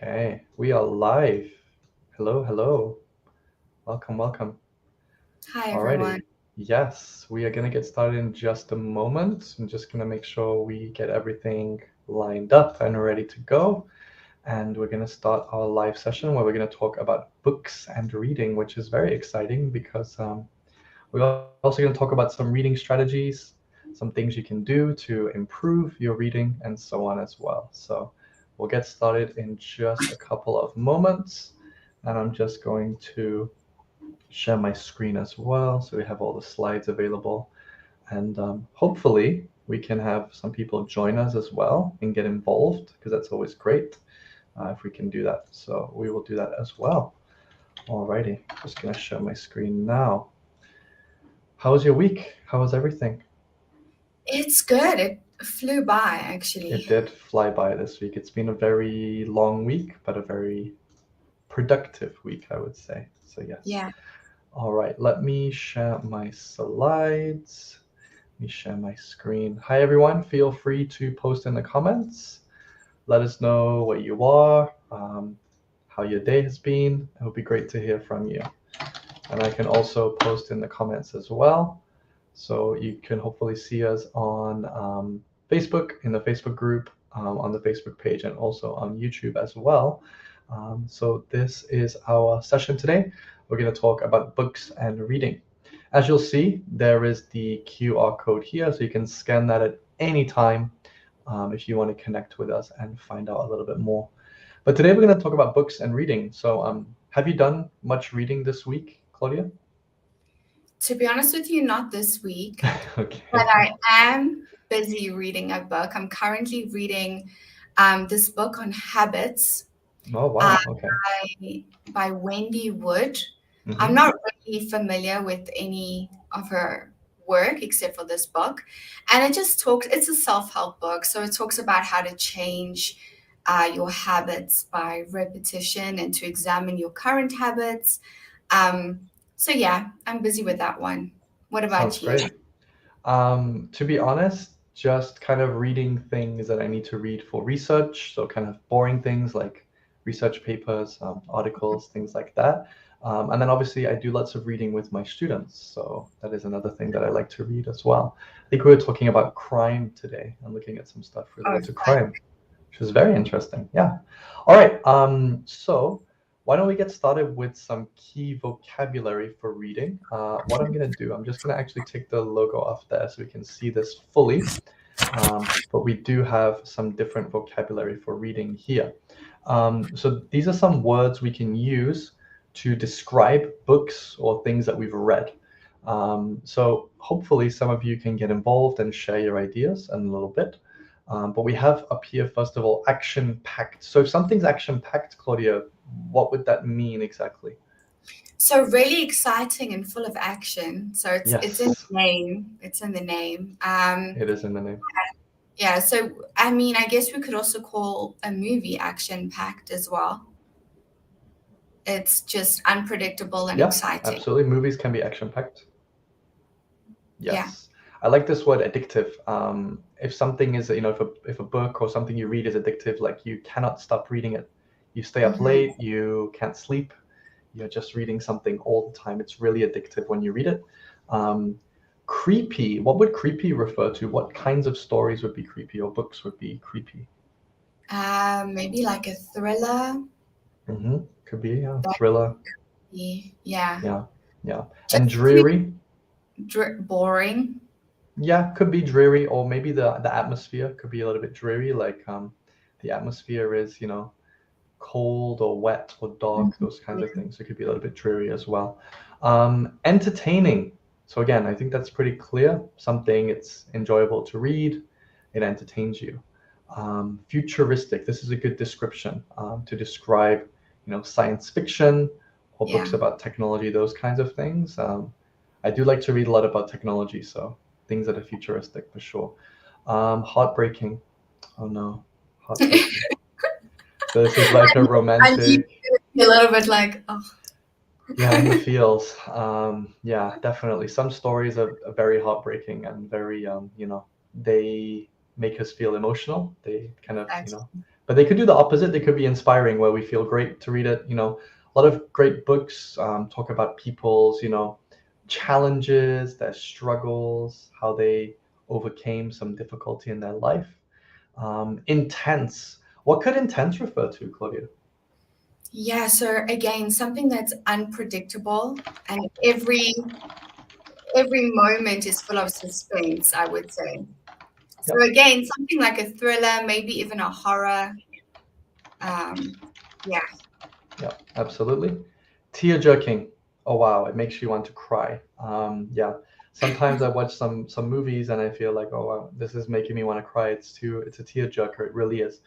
Okay, we are live. Hello, hello. Welcome, welcome. Hi, everyone. Alrighty. Yes, we are going to get started in just a moment. I'm just going to make sure we get everything lined up and ready to go. And we're going to start our live session where we're going to talk about books and reading, which is very exciting because we're also going to talk about some reading strategies, some things you can do to improve your reading, and so on as well. So we'll get started in just a couple of moments. And I'm just going to share my screen as well so we have all the slides available. And hopefully we can have some people join us as well and get involved, because that's always great if we can do that. So we will do that as well. Alrighty, just going to share my screen now. How was your week? How was everything? It's good. It flew by, It actually. did fly by this week. It's been a very long week, but a very productive week, I would say. So yes. Yeah. All right, let me share my slides. Let me share my screen. Hi, everyone. Feel free to post in the comments. Let us know where you are, how your day has been. It would be great to hear from you. And I can also post in the comments as well. So you can hopefully see us on Facebook, in the Facebook group, on the Facebook page, and also on YouTube as well. So this is our session today. We're going to talk about books and reading. As you'll see, there is the QR code here, so you can scan that at any time if you want to connect with us and find out a little bit more. But today we're going to talk about books and reading. So have you done much reading this week, Claudia? To be honest with you, not this week, but Okay. I am busy reading a book. I'm currently reading this book on habits Oh, uh, wow. Okay. by Wendy Wood. I'm Mm-hmm. not really familiar with any of her work except for this book. And it's a self help book. So it talks about how to change your habits by repetition and to examine your current habits. So yeah, I'm busy with that one. What Sounds about you? great. To be honest, just kind of reading things that I need to read for research, so kind of boring things like research papers, articles, things like that. And then obviously I do lots of reading with my students, so that is another thing that I like to read as well. I think we were talking about crime today and looking at some stuff Oh, related to fun. crime, which was very interesting. Yeah. All right. So why don't we get started with some key vocabulary for reading? What I'm going to do, I'm just going to actually take the logo off there so we can see this fully. But we do have some different vocabulary for reading here. So these are some words we can use to describe books or things that we've read. So hopefully some of you can get involved and share your ideas in a little bit. But we have up here, first of all, action-packed. So if something's action-packed, Claudia, what would that mean exactly? So really exciting and full of action. So it's in Yes, the name. It's in the name. it is in the name. Yeah, so I mean, I guess we could also call a movie action packed as well. It's just unpredictable and Yeah, exciting. absolutely. Movies can be action-packed. Yeah. Yes. I like this word addictive. If something is, if a book or something you read is addictive, like you cannot stop reading it. You stay up Hmm. late, you can't sleep, you're just reading something all the time. It's really addictive when you read it. Um, Creepy, what would creepy refer to? What kinds of stories would be creepy or books would be creepy? Maybe like a thriller. Could be, yeah. That Thriller, yeah, yeah, yeah. And just too dreary, boring. yeah, could be dreary, or maybe the atmosphere could be a little bit dreary, like the atmosphere is, cold or wet or dark, those kinds of Mhm. things. It could be a little bit dreary as well. Entertaining. So again, I think that's pretty clear. Something it's enjoyable to read, it entertains you. Futuristic. This is a good description to describe, science fiction or books Yeah. about technology, those kinds of things. I do like to read a lot about technology, so things that are futuristic for sure. Heartbreaking. Oh no, heartbreaking. So this is like a And you romantic, feel a little bit like, oh, yeah, in the feels. Yeah, definitely. Some stories are very heartbreaking and very, they make us feel emotional. They kind of, that's But they could do the opposite. They could be inspiring, where we feel great to read it. A lot of great books talk about people's, challenges, their struggles, how they overcame some difficulty in their life. Intense. What could intense refer to, Claudia? Yeah, so again, something that's unpredictable, and every moment is full of suspense, I would say. So Yep. again, something like a thriller, maybe even a horror. Um, yeah, Yeah, absolutely. Tear jerking. Oh wow, it makes you want to cry. Yeah. Sometimes I watch some movies and I feel like, oh wow, this is making me want to cry. It's a tear jerker. It really is.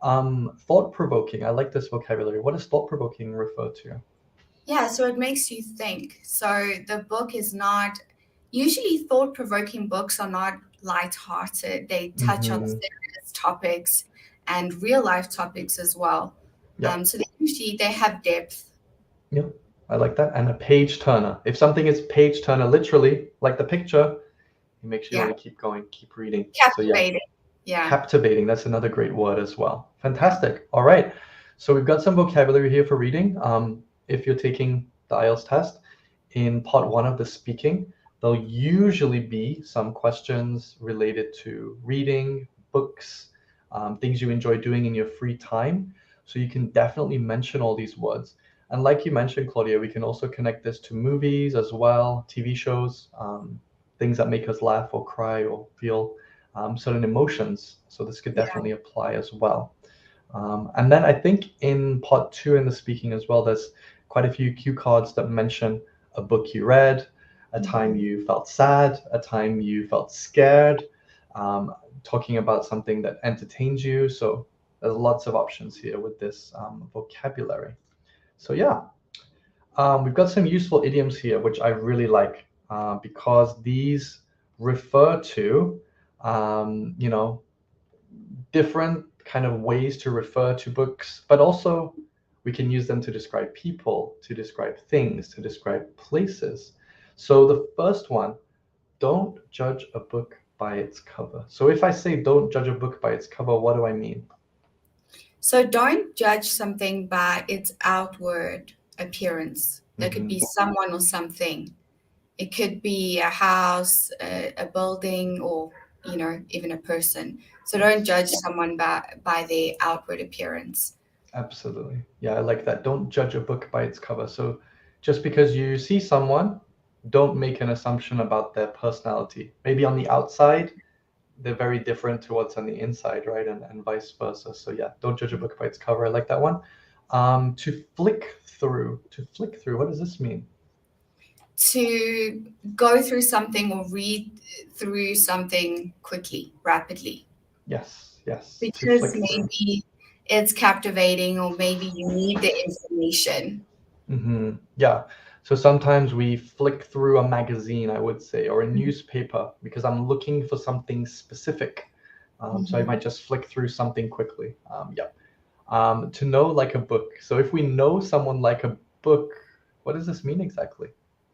Thought provoking. I like this vocabulary. What does thought provoking refer to? yeah. So it makes you think. So the book is not usually thought-provoking books are not light-hearted. They touch on Mm-hmm. serious topics and real-life topics as well. Yep. So they have depth. Yep. I like that. And a page turner. If something is page turner, literally, like the picture, it makes you Yeah, want to keep going, keep reading. So yeah, captivating. Yeah, captivating. That's another great word as well. Fantastic. All right. So we've got some vocabulary here for reading. If you're taking the IELTS test, in part one of the speaking, there'll usually be some questions related to reading, books, things you enjoy doing in your free time. So you can definitely mention all these words. And like you mentioned, Claudia, we can also connect this to movies as well, TV shows, things that make us laugh or cry or feel certain emotions. So this could yeah, definitely apply as well. And then I think in part two in the speaking as well, there's quite a few cue cards that mention a book you read, a time mhm, you felt sad, a time you felt scared, talking about something that entertains you. So there's lots of options here with this vocabulary. So yeah, we've got some useful idioms here, which I really like because these refer to, you know, different kind of ways to refer to books, but also we can use them to describe people, to describe things, to describe places. So the first one, don't judge a book by its cover. So if I say don't judge a book by its cover, what do I mean? So don't judge something by its outward appearance. There could Hmm. be someone or something. It could be a house, a building, or even a person. So don't Yes, judge someone by their outward appearance. absolutely. Yeah, I like that. Don't judge a book by its cover. So just because you see someone, don't make an assumption about their personality. Maybe on the outside, they're very different to what's on the inside, right? And vice versa. So yeah, don't judge a book by its cover. I like that one. To flick through. To flick through. What does this mean? To go through something or read through something quickly, rapidly, Yes, yes. To because flick through. maybe it's captivating or maybe you need the information. Yeah. So sometimes we flick through a magazine, I would say, or a newspaper because I'm looking for something specific. So I Mhm. might just flick through something quickly. Yeah. To know like a book. So if we know someone like a book, what does this mean exactly?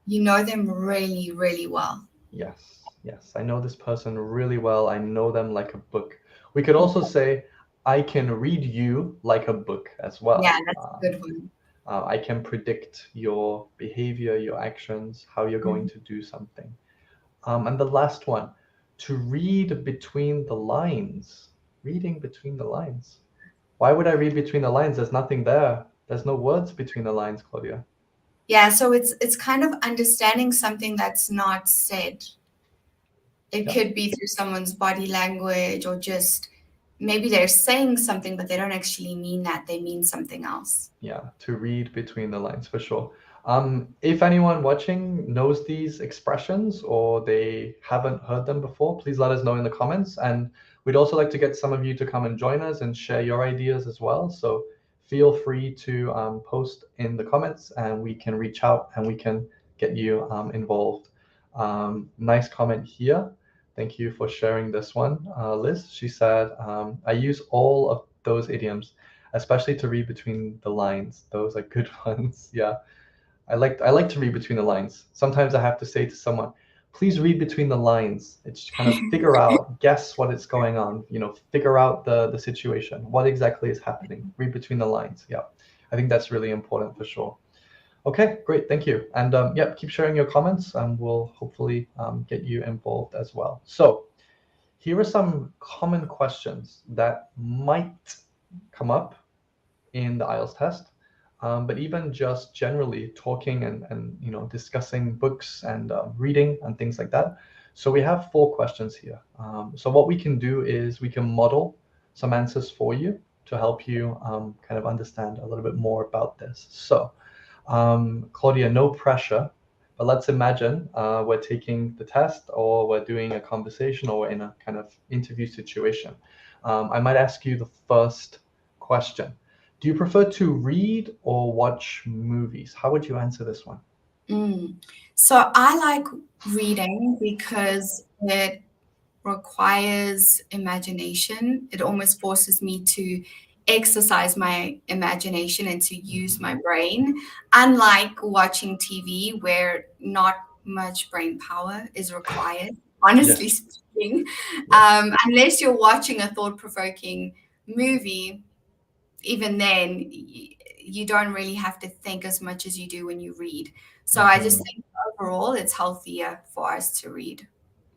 You know them really, really well. Yes, yes. I know this person really well. I know them like a book. We could also say, I can read you like a book as Yeah, well. that's a good one. I can predict your behavior, your actions, how you're going Mhm. to do something. And the last one, to read between the lines. Reading between the lines. Why would I read between the lines? There's nothing there. There's no words between the lines, Claudia. Yeah, so it's kind of understanding something that's not said. It Yeah. could be through someone's body language or just maybe they're saying something, but they don't actually mean that. They mean something else. Yeah, to read between the lines for sure. If anyone watching knows these expressions or they haven't heard them before, please let us know in the comments. And we'd also like to get some of you to come and join us and share your ideas as well. So feel free to post in the comments and we can reach out and we can get you involved. Nice comment here. Thank you for sharing this one, Liz. She said, I use all of those idioms especially to read between the lines. Those are good ones. Yeah, I like to read between the lines. Sometimes I have to say to someone, please read between the lines. It's kind of figure out, guess what is going on, figure out the situation. What exactly is happening? Read between the lines. Yeah. I think that's really important for sure. Okay, great. Thank you. And yeah, keep sharing your comments and we'll hopefully get you involved as well. So here are some common questions that might come up in the IELTS test. But even just generally talking and discussing books and reading and things like that. So we have 4 questions here. So what we can do is we can model some answers for you to help you kind of understand a little bit more about this. So Claudia, no pressure, but let's imagine we're taking the test or we're doing a conversation or we're in a kind of interview situation. I might ask you the first question. Do you prefer to read or watch movies? How would you answer this one? Mm. So I like reading because it requires imagination. It almost forces me to exercise my imagination and to use my brain, unlike watching TV where not much brain power is required, honestly Yes, speaking. yes. Unless you're watching a thought-provoking movie, even then, you don't really have to think as much as you do when you read. So I just Mhm. think overall it's healthier for us to read.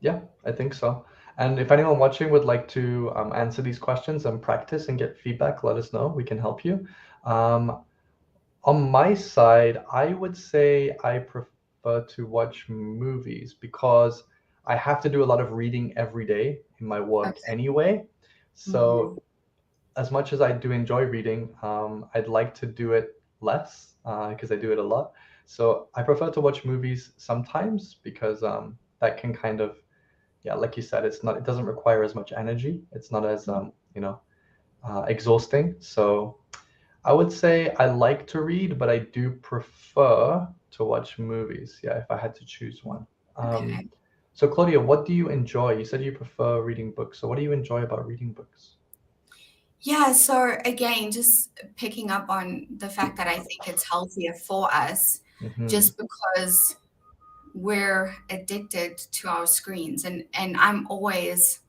Yeah, I think so. And if anyone watching would like to answer these questions and practice and get feedback, let us know. We can help you. Um, On my side, I would say I prefer to watch movies because I have to do a lot of reading every day in my work Okay. anyway. Mhm. So as much as I do enjoy reading, I'd like to do it less because I do it a lot. So I prefer to watch movies sometimes because that can kind of, yeah, like you said, it doesn't require as much energy. It's not as, exhausting. So I would say I like to read, but I do prefer to watch movies. Yeah, if I had to choose one. Um, Okay. so Claudia, what do you enjoy? You said you prefer reading books. So what do you enjoy about reading books? Yeah, so again, just picking up on the fact that I think it's healthier for us Hmm. just because we're addicted to our screens and I'm always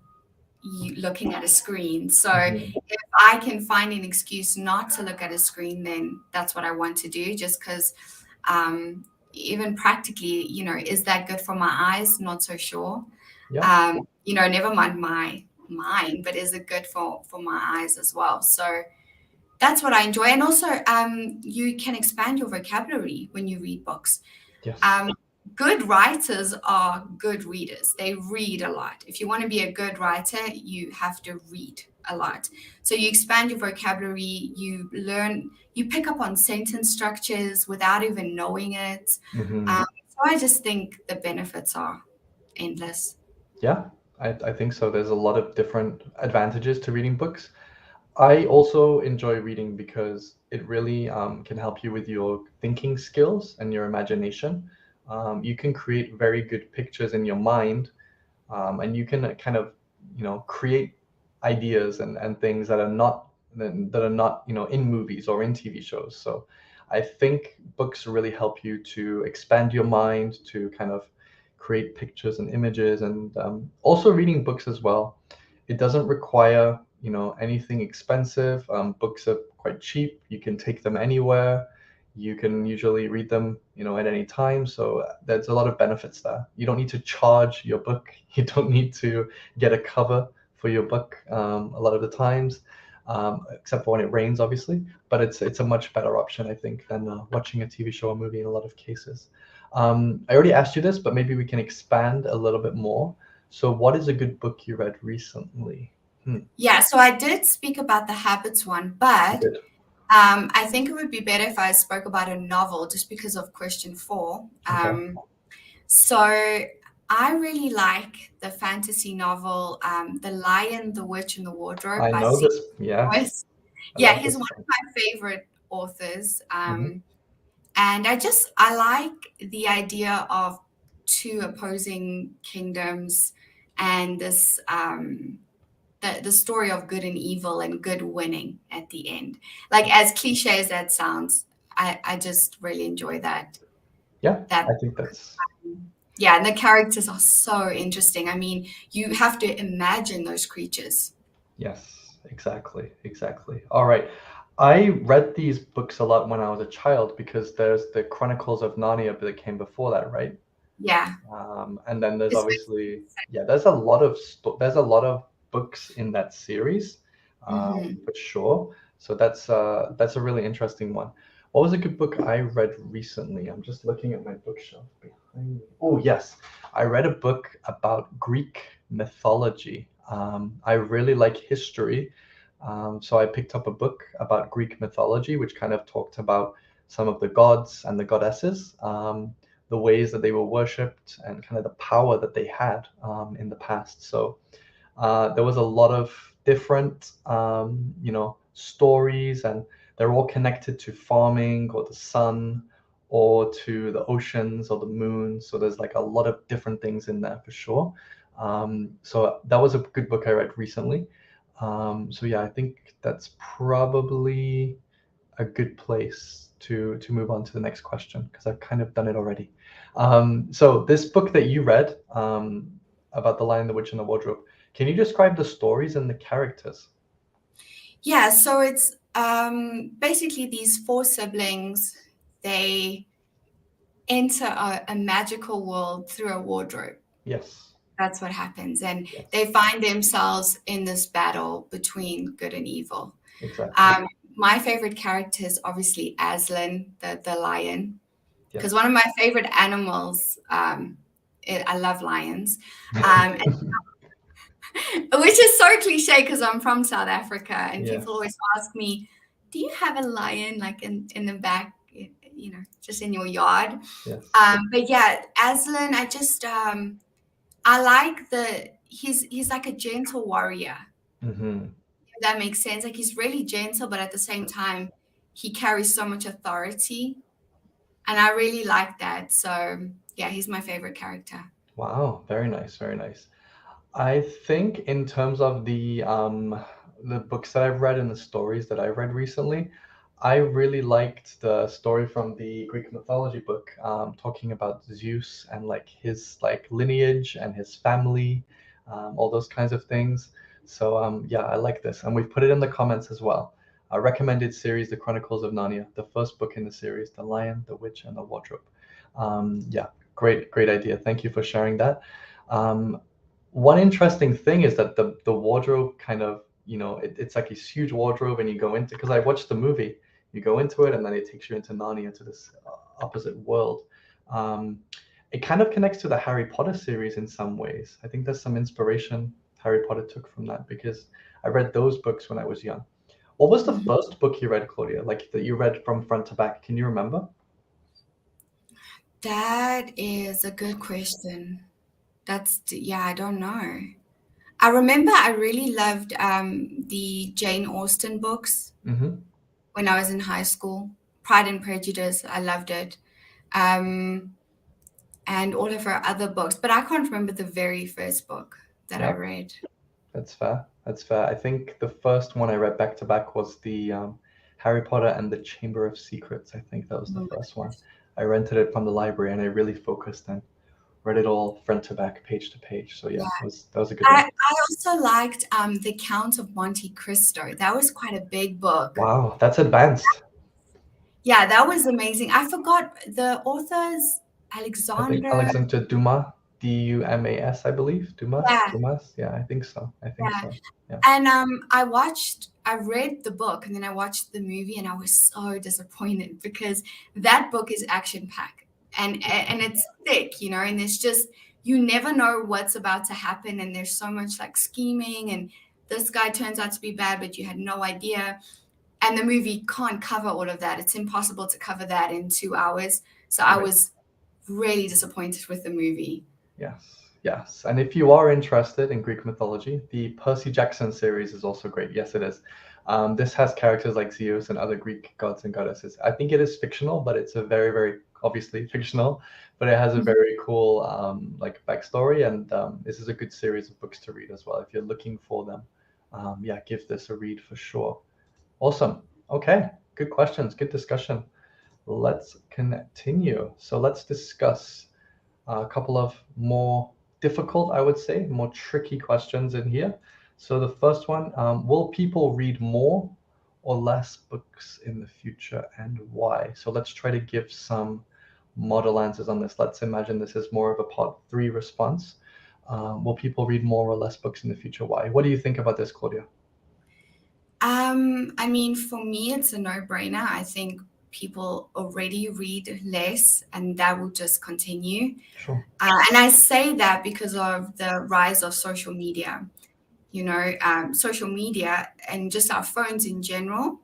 looking at a screen. So Hmm. if I can find an excuse not to look at a screen, then that's what I want to do just because um, even practically, is that good for my eyes? Not so sure. Yeah. Never mind my mind, but is it good for my eyes as well? So that's what I enjoy. And also, you can expand your vocabulary when you read books. Yes. Um, Good writers are good readers. They read a lot. If you want to be a good writer, you have to read a lot. So you expand your vocabulary, you pick up on sentence structures without even knowing it. Hmm. So I just think the benefits are endless. Yeah, I think so. There's a lot of different advantages to reading books. I also enjoy reading because it really can help you with your thinking skills and your imagination. You can create very good pictures in your mind, and you can kind of, create ideas and things that are not, in movies or in TV shows. So I think books really help you to expand your mind, to kind of create pictures and images, and also reading books as well. It doesn't require, anything expensive. Books are quite cheap. You can take them anywhere. You can usually read them, at any time. So there's a lot of benefits there. You don't need to charge your book. You don't need to get a cover for your book a lot of the times, except for when it rains, obviously. But it's a much better option, I think, than watching a TV show or movie in a lot of cases. I already asked you this, but maybe we can expand a little bit more. So, what is a good book you read recently? Hmm, Yeah, so I did speak about the habits one, you but did. I think it would be better if I spoke about a novel just because of question four. Okay. So I really like the fantasy novel, The Lion, the Witch, and the Wardrobe I by know C. this. Yes, Lewis. I Yeah, love he's this one of one. my favorite authors. Hmm. And I like the idea of two opposing kingdoms and the story of good and evil and good winning at the end. Like as cliche as that sounds, I just really enjoy that Yeah, that I think that's Yeah, and the characters are so interesting. I mean, you have to imagine those creatures. Yes, exactly, exactly. All right. I read these books a lot when I was a child because there's the Chronicles of Narnia that came before that, right? Yeah. And then there's It's obviously, yeah, there's a lot of there's a lot of books in that series, hmm for sure. So that's a really interesting one. What was a good book I read recently? I'm just looking at my bookshelf behind me. Oh, yes. I read a book about Greek mythology. I really like history. So I picked up a book about Greek mythology, which kind of talked about some of the gods and the goddesses. The ways that they were worshipped and kind of the power that they had in the past. So there was a lot of different, stories, and they're all connected to farming or the sun or to the oceans or the moon. So there's like a lot of different things in there for sure. So that was a good book I read recently. So yeah, I think that's probably a good place to move on to the next question because I've kind of done it already. So this book that you read about the Lion, the Witch, and the Wardrobe, can you describe the stories and the characters? Yeah, so it's basically these four siblings, they enter a magical world through a wardrobe. Yes, That's what happens. And yes, they find themselves in this battle between good and evil. exactly. Um, my favorite character is obviously Aslan, the lion, because Yes. one of my favorite animals, I love lions. Um, Which is so cliche because I'm from South Africa, and people Yes, always ask me, "Do you have a lion like in the back, just in your yard?" yes. But yeah, Aslan, I like he's like a gentle warrior. Hmm. If that makes sense. Like he's really gentle, but at the same time, he carries so much authority, and I really like that. So yeah, he's my favorite character. Wow, very nice, very nice. I think in terms of the books that I've read and the stories that I've read recently, I really liked the story from the Greek mythology book, talking about Zeus and like his like lineage and his family, all those kinds of things. So yeah, I like this, and we've put it in the comments as well. A recommended series, The Chronicles of Narnia, the first book in the series, The Lion, the Witch, and the Wardrobe. Yeah, great idea. Thank you for sharing that. Um, One interesting thing is that the wardrobe kind of, it's like this huge wardrobe, and you go into, because I watched the movie, you go into it and then it takes you into Narnia, to this opposite world. Um, it kind of connects to the Harry Potter series in some ways. I think there's some inspiration Harry Potter took from that because I read those books when I was young. What was the Mhm. first book you read, Claudia? Like that you read from front to back? Can you remember? That is a good question. Yeah, I don't know. I remember I really loved the Jane Austen books Hmm. when I was in high school. Pride and Prejudice, I loved it. Um, and all of her other books, but I can't remember the very first book that I Yeah. read. That's fair. That's fair. I think the first one I read back to back was the Harry Potter and the Chamber of Secrets. I think that was the Oh my first one. gosh. I rented it from the library and I really focused and read it all front to back, page to page. So yeah, Yeah. that was a good one. I also liked The Count of Monte Cristo. That was quite a big book. Wow, that's advanced. Yeah, that was amazing. I forgot the author's I think Alexander. Alexander Dumas, Dumas, I believe. Dumas, Yeah, Dumas. Yeah, I think so. I think yeah. so. Yeah. And I read the book and then I watched the movie and I was so disappointed because that book is action packed and it's thick, and it's just you never know what's about to happen and there's so much like scheming and this guy turns out to be bad but you had no idea and the movie can't cover all of that. It's impossible to cover that in 2 hours. So I Right. was really disappointed with the movie. Yes, yes. And if you are interested in Greek mythology, the Percy Jackson series is also great. Yes, it is. This has characters like Zeus and other Greek gods and goddesses. I think it is fictional, but it's a very, very obviously fictional, but it has a very cool like backstory. And this is a good series of books to read as well if you're looking for them. Yeah, give this a read for sure. Awesome. Okay, good questions, good discussion. Let's continue. So let's discuss. a couple of more difficult, I would say, more tricky questions in here. So the first one, will people read more or less books in the future and why? So let's try to give some model answers on this. Let's imagine this is more of a part three response. Will people read more or less books in the future? Why? What do you think about this, Claudia? I mean, for me, it's a no-brainer. I think people already read less, and that will just continue. Sure. And I say that because of the rise of social media. Social media and just our phones in general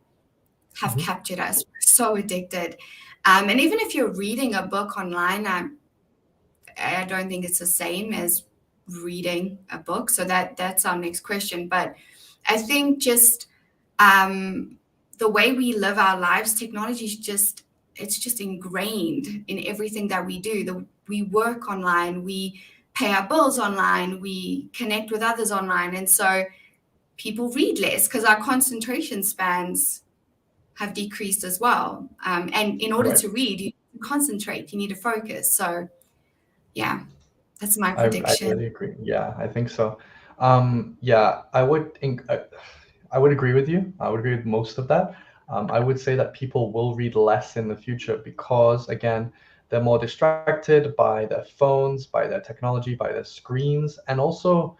have Hmm. captured us. We're so addicted. And even if you're reading a book online, I don't think it's the same as reading a book. So that's our next question. But I think just um, the way we live our lives, technology is just it's just ingrained in everything that we do. We work online, we pay our bills online, we connect with others online, and so people read less because our concentration spans have decreased as well. And in order Right. to read, you concentrate, you need to focus. So yeah, that's my I prediction. really agree. Yeah, I think so. Yeah, I would agree with you. I would agree with most of that. I would say that people will read less in the future because, again, they're more distracted by their phones, by their technology, by their screens, and also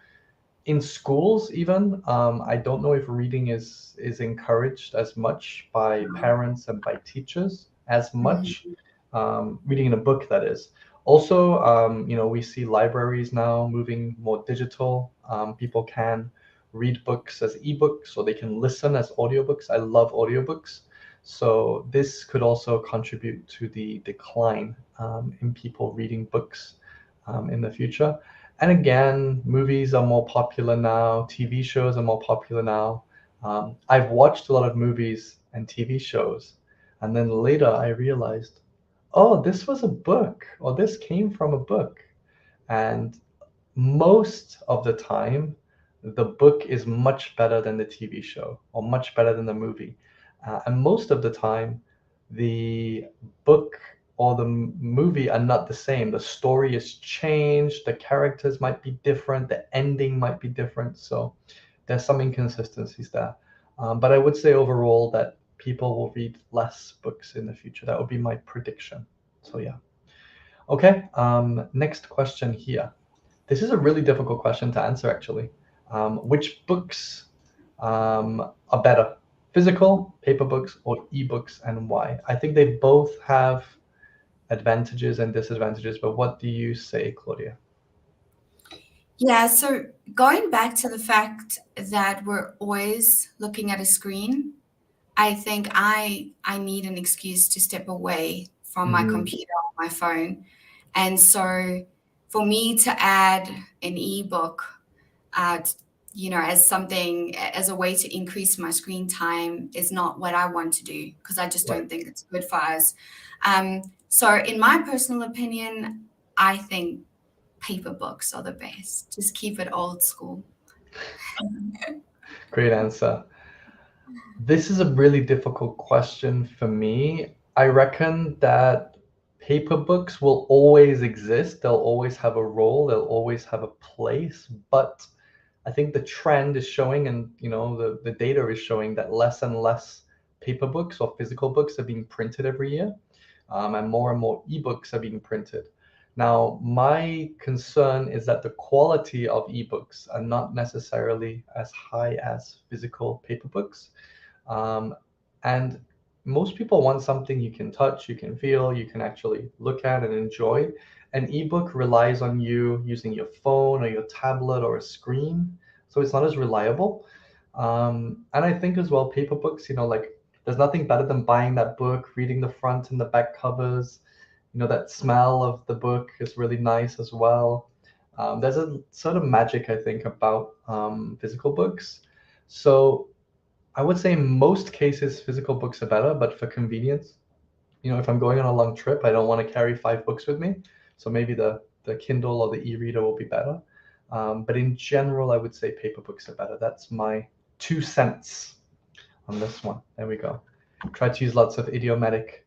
in schools even. I don't know if reading is encouraged as much by parents and by teachers as much. Mhm. Reading in a book, that is. Also, we see libraries now moving more digital. People can read books as ebooks, or they can listen as audiobooks. I love audiobooks. So this could also contribute to the decline in people reading books in the future. And again, movies are more popular now, TV shows are more popular now. I've watched a lot of movies and TV shows, and then later I realized, oh, this was a book, or this came from a book. And most of the time, the book is much better than the TV show or much better than the movie. And most of the time, the book or the movie are not the same. The story is changed, the characters might be different, the ending might be different. So there's some inconsistencies there. But I would say overall that people will read less books in the future. That would be my prediction. So yeah. Okay, next question here. This is a really difficult question to answer, actually. Which books are better? Physical, paper books, or ebooks, and why? I think they both have advantages and disadvantages, but what do you say, Claudia? Yeah, so going back to the fact that we're always looking at a screen, I think I need an excuse to step away from my Mm, computer or my phone. And so for me to add an ebook, uh, as something, as a way to increase my screen time is not what I want to do because I just right. don't think it's good for us. So in my personal opinion, I think paper books are the best. Just keep it old school. Great answer. This is a really difficult question for me. I reckon that paper books will always exist. They'll always have a role. They'll always have a place. But I think the trend is showing, and the data is showing that less and less paper books or physical books are being printed every year, and more ebooks are being printed. Now, my concern is that the quality of ebooks are not necessarily as high as physical paper books. Um, and most people want something you can touch, you can feel, you can actually look at and enjoy. An ebook relies on you using your phone or your tablet or a screen, so it's not as reliable. And I think as well, paper books, like there's nothing better than buying that book, reading the front and the back covers. That smell of the book is really nice as well. There's a sort of magic, I think, about physical books. So I would say in most cases physical books are better, but for convenience, if I'm going on a long trip, I don't want to carry 5 books with me. So maybe the Kindle or the e-reader will be better. But in general, I would say paper books are better. That's my 2 cents on this one. There we go. Try to use lots of idiomatic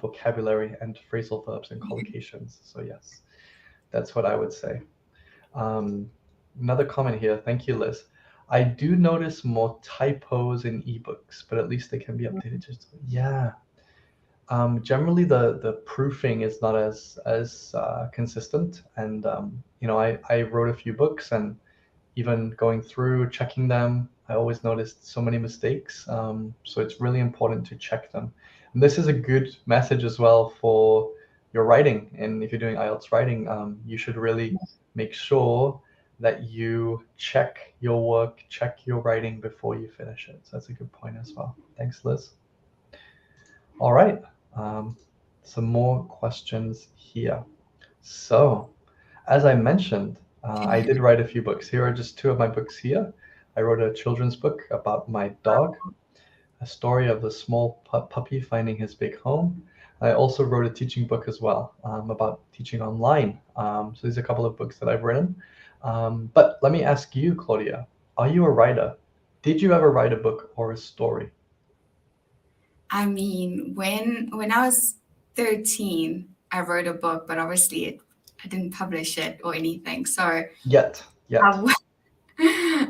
vocabulary and phrasal verbs and collocations. So yes. That's what I would say. Um, Another comment here. Thank you, Liz. I do notice more typos in ebooks, but at least they can be updated. Just yeah. Generally, the proofing is not as consistent, and I wrote a few books, and even going through checking them, I always noticed so many mistakes. So it's really important to check them. And this is a good message as well for your writing. And if you're doing IELTS writing, you should really make sure that you check your work, check your writing before you finish it. So that's a good point as well. Thanks, Liz. All right. Um, some more questions here. So, as I mentioned, I did write a few books. Here are just two of my books here. I wrote a children's book about my dog, a story of the small puppy finding his big home. I also wrote a teaching book as well about teaching online. So these are a couple of books that I've written. But let me ask you, Claudia, are you a writer? Did you ever write a book or a story? I mean, when I was 13, I wrote a book, but obviously I didn't publish it or anything. So Yet, I, yet. w-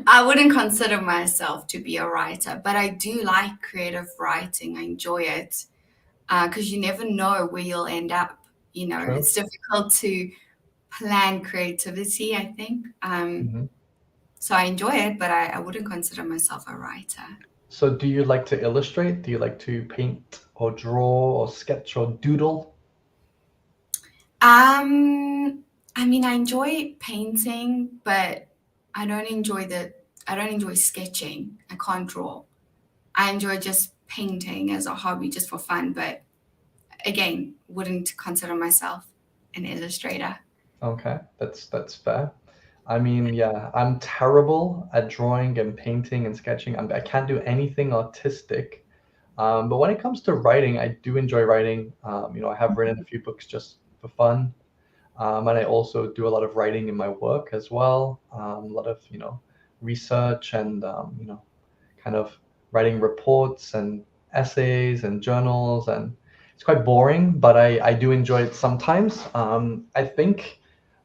I wouldn't consider myself to be a writer, but I do like creative writing. I enjoy it because you never know where you'll end up. You know, True. it's difficult to plan creativity, I think. Mhm. So I enjoy it, but I wouldn't consider myself a writer. So do you like to illustrate? Do you like to paint or draw or sketch or doodle? I mean, I enjoy painting, but I don't enjoy I don't enjoy sketching. I can't draw. I enjoy just painting as a hobby, just for fun, but again, wouldn't consider myself an illustrator. Okay, that's fair. I mean, yeah, I'm terrible at drawing and painting and sketching. I can't do anything artistic. But when it comes to writing, I do enjoy writing. I have written a few books just for fun. And I also do a lot of writing in my work as well. A lot of, research and, kind of writing reports and essays and journals. And it's quite boring, but I do enjoy it sometimes. I think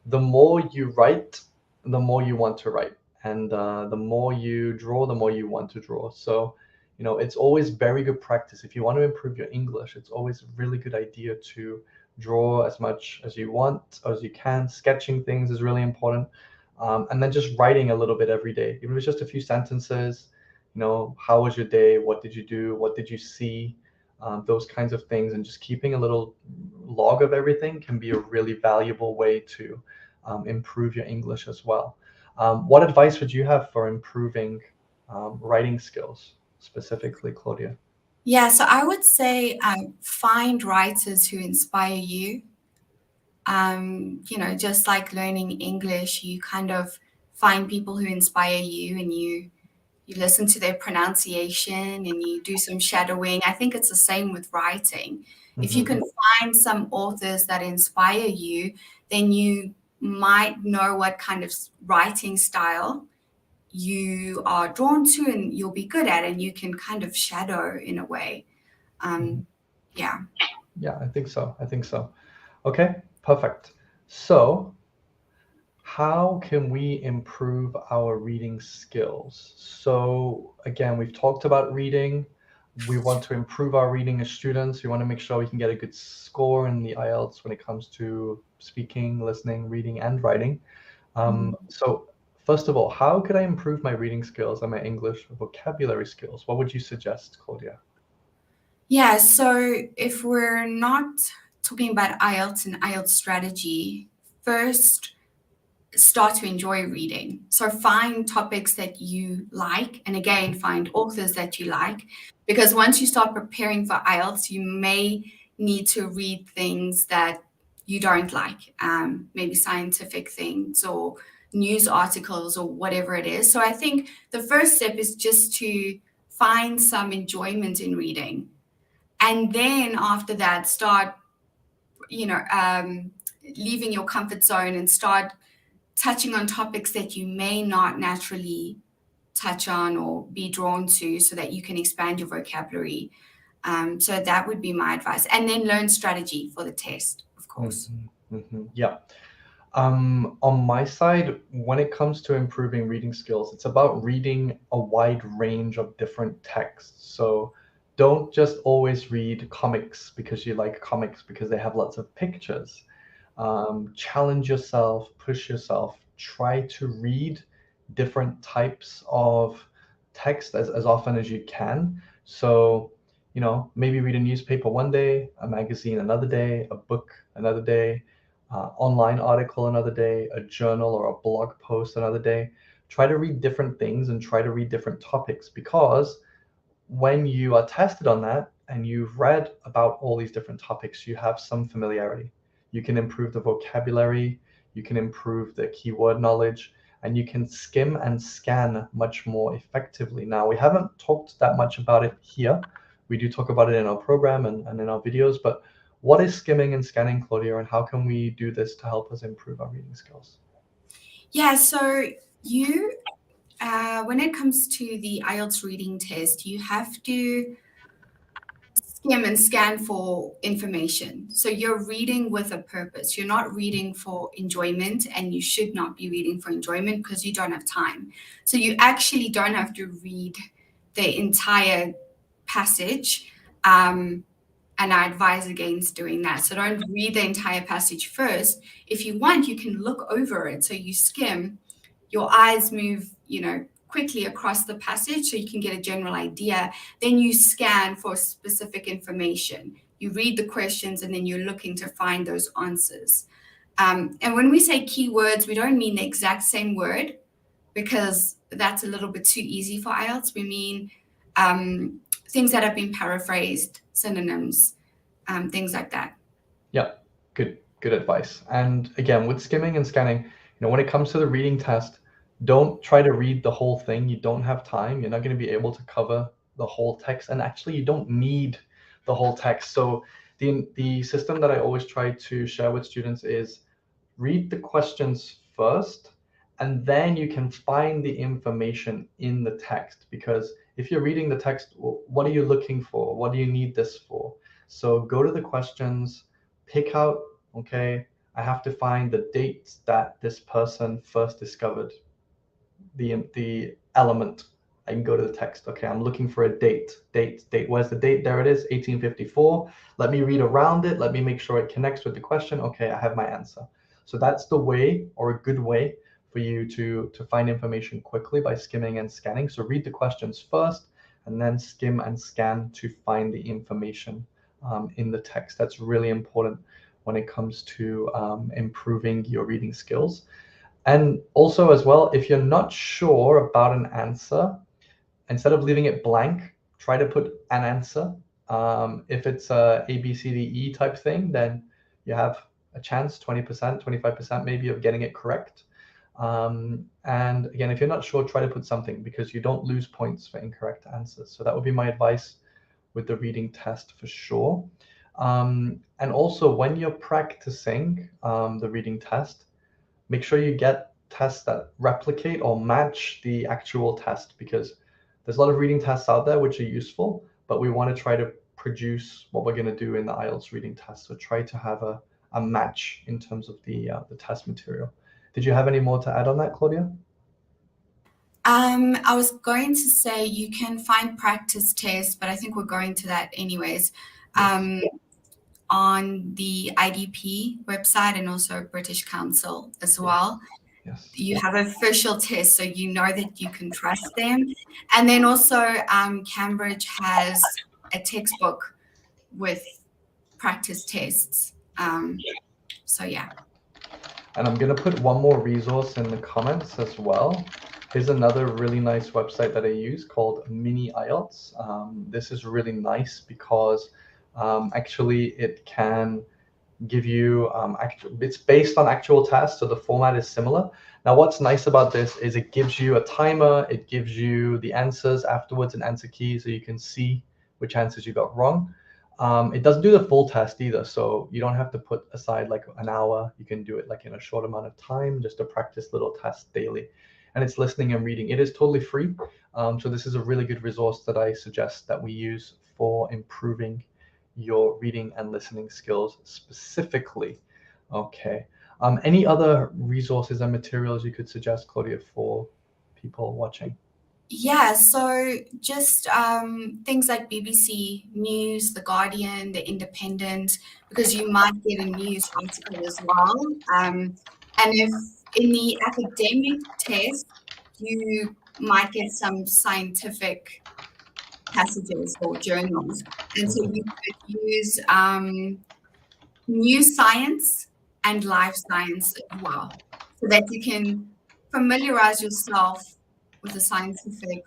the more you write, the more you want to write. And the more you draw, the more you want to draw. So, it's always very good practice. If you want to improve your English, it's always a really good idea to draw as much as you want, as you can. Sketching things is really important. And then just writing a little bit every day, even if it's just a few sentences. How was your day? What did you do? What did you see? Those kinds of things, and just keeping a little log of everything can be a really valuable way to improve your English as well. What advice would you have for improving writing skills, specifically, Claudia? Yeah, so I would say find writers who inspire you. Just like learning English, you kind of find people who inspire you and you listen to their pronunciation and you do some shadowing. I think it's the same with writing. If you Hmm. can find some authors that inspire you, then you might know what kind of writing style you are drawn to and you'll be good at, and you can kind of shadow in a way. Hmm. Um, yeah. Yeah, I think so. I think so. Okay, perfect. So, how can we improve our reading skills? So, again, we've talked about reading. We want to improve our reading as students. We want to make sure we can get a good score in the IELTS when it comes to speaking, listening, reading, and writing. Mhm. So, first of all, how could I improve my reading skills and my English vocabulary skills? What would you suggest, Claudia? Yeah, so if we're not talking about IELTS and IELTS strategy, first start to enjoy reading. So find topics that you like, and again, find authors that you like, because once you start preparing for IELTS, you may need to read things that you don't like, maybe scientific things or news articles or whatever it is. So I think the first step is just to find some enjoyment in reading. And then after that, start, you know, um, leaving your comfort zone and start touching on topics that you may not naturally touch on or be drawn to so that you can expand your vocabulary. So that would be my advice. And then learn strategy for the test, of course. Yeah. On my side, when it comes to improving reading skills, it's about reading a wide range of different texts. So don't just always read comics because you like comics because they have lots of pictures. Challenge yourself, push yourself, try to read different types of text as often as you can. So, maybe read a newspaper one day, a magazine another day, a book another day, online article another day, a journal or a blog post another day. Try to read different things and try to read different topics, because when you are tested on that and you've read about all these different topics, you have some familiarity. You can improve the vocabulary, you can improve the keyword knowledge, and you can skim and scan much more effectively. Now, we haven't talked that much about it here. We do talk about it in our program and in our videos, but what is skimming and scanning, Claudia, and how can we do this to help us improve our reading skills? Yeah, so you, when it comes to the IELTS reading test, you have to skim and scan for information. So you're reading with a purpose. You're not reading for enjoyment, and you should not be reading for enjoyment because you don't have time. So you actually don't have to read the entire passage. And I advise against doing that. So don't read the entire passage first. If you want, you can look over it. So you skim, your eyes move, quickly across the passage so you can get a general idea. Then you scan for specific information. You read the questions and then you're looking to find those answers. And when we say keywords, we don't mean the exact same word, because that's a little bit too easy for IELTS. We mean things that have been paraphrased, synonyms, things like that. Yeah, good advice. And again, with skimming and scanning, when it comes to the reading test, don't try to read the whole thing. You don't have time. You're not going to be able to cover the whole text, and actually, you don't need the whole text. So the system that I always try to share with students is read the questions first, and then you can find the information in the text. Because if you're reading the text, what are you looking for? What do you need this for? So go to the questions, pick out, okay, I have to find the dates that this person first discovered the element. I can go to the text. Okay, I'm looking for a date. Where's the date? There it is, 1854. Let me read around it. Let me make sure it connects with the question. Okay, I have my answer. So that's the way, or a good way, for you to find information quickly by skimming and scanning. So read the questions first, and then skim and scan to find the information in the text. That's really important when it comes to improving your reading skills. And also, as well, if you're not sure about an answer, instead of leaving it blank, try to put an answer. If it's a A, B, C, D, E type thing, then you have a chance, 20%, 25% maybe, of getting it correct. And again, if you're not sure, try to put something, because you don't lose points for incorrect answers. So that would be my advice with the reading test for sure. And also, when you're practicing the reading test, make sure you get tests that replicate or match the actual test, because there's a lot of reading tests out there which are useful, but we want to try to produce what we're going to do in the IELTS reading test. So try to have a match in terms of the test material. Did you have any more to add on that, Claudia? I was going to say you can find practice tests, but I think we're going to that anyways. Yes. On the IDP website and also British Council as well. Yes. You have official tests, so you know that you can trust them. And then also, Cambridge has a textbook with practice tests. So yeah. And I'm going to put one more resource in the comments as well. Here's another really nice website that I use called Mini IELTS. This is really nice because actually it can give you it's based on actual tests, so the format is similar. Now, what's nice about this is it gives you a timer, it gives you the answers afterwards, an answer key, so you can see which answers you got wrong. It doesn't do the full test either, so you don't have to put aside like an hour. You can do it like in a short amount of time, just to practice little tests daily. And it's listening and reading. It is totally free, so this is a really good resource that I suggest that we use for improving your reading and listening skills specifically. Okay. Any other resources and materials you could suggest, Claudia, for people watching? Yeah, so just things like BBC News, The Guardian, The Independent, because you might get a news article as well. And if in the academic test, you might get some scientific passages or journals. And so you could use new science and life science as well, so that you can familiarize yourself with the scientific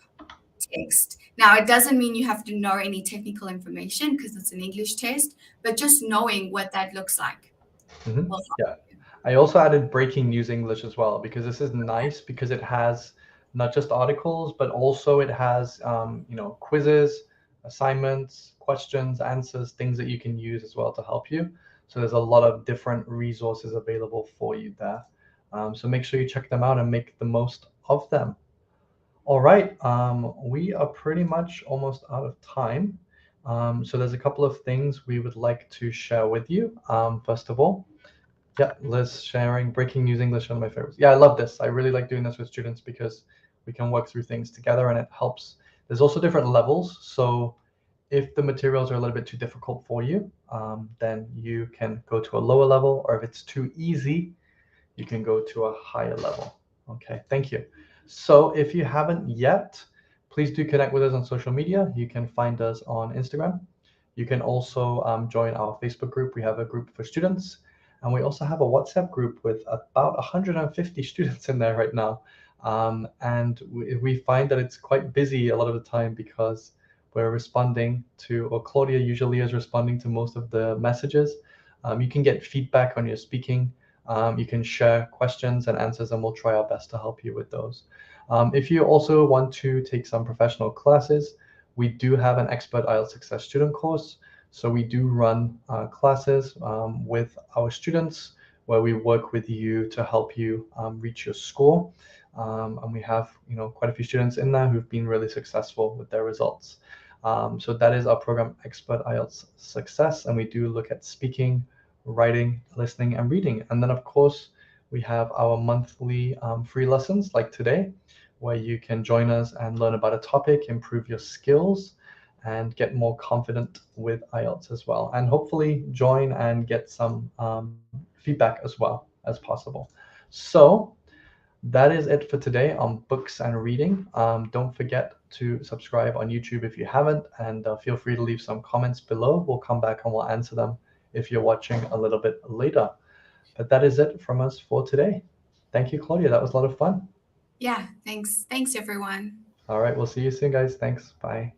text. Now, it doesn't mean you have to know any technical information because it's an English test, but just knowing what that looks like will help Yeah. you. I also added breaking news English as well because this is nice because it has not just articles, but also it has quizzes, assignments, questions, answers, things that you can use as well to help you. So there's a lot of different resources available for you there. So make sure you check them out and make the most of them. All right, we are pretty much almost out of time. So there's a couple of things we would like to share with you. First of all, yeah, Liz sharing breaking news English, one of my favorites. Yeah, I love this. I really like doing this with students because we can work through things together and it helps. There's also different levels. So if the materials are a little bit too difficult for you, then you can go to a lower level, or if it's too easy, you can go to a higher level. Okay, thank you. So if you haven't yet, please do connect with us on social media. You can find us on Instagram. You can also join our Facebook group. We have a group for students, and we also have a WhatsApp group with about 150 students in there right now. And we find that it's quite busy a lot of the time because we're responding to, or Claudia usually is responding to most of the messages. You can get feedback on your speaking. You can share questions and answers, and we'll try our best to help you with those. If you also want to take some professional classes, we do have an Expert IELTS Success student course. So we do run classes with our students where we work with you to help you reach your score. And we have, quite a few students in there who've been really successful with their results. So that is our program, Expert IELTS Success, and we do look at speaking, writing, listening, and reading. And then, of course, we have our monthly free lessons like today, where you can join us and learn about a topic, improve your skills, and get more confident with IELTS as well. And hopefully join and get some feedback as well as possible. So that is it for today on books and reading. Don't forget to subscribe on YouTube if you haven't, and feel free to leave some comments below. We'll come back and we'll answer them if you're watching a little bit later. But that is it from us for today. Thank you, Claudia. That was a lot of fun. Yeah, thanks. Thanks, everyone. All right, we'll see you soon, guys. Thanks. Bye.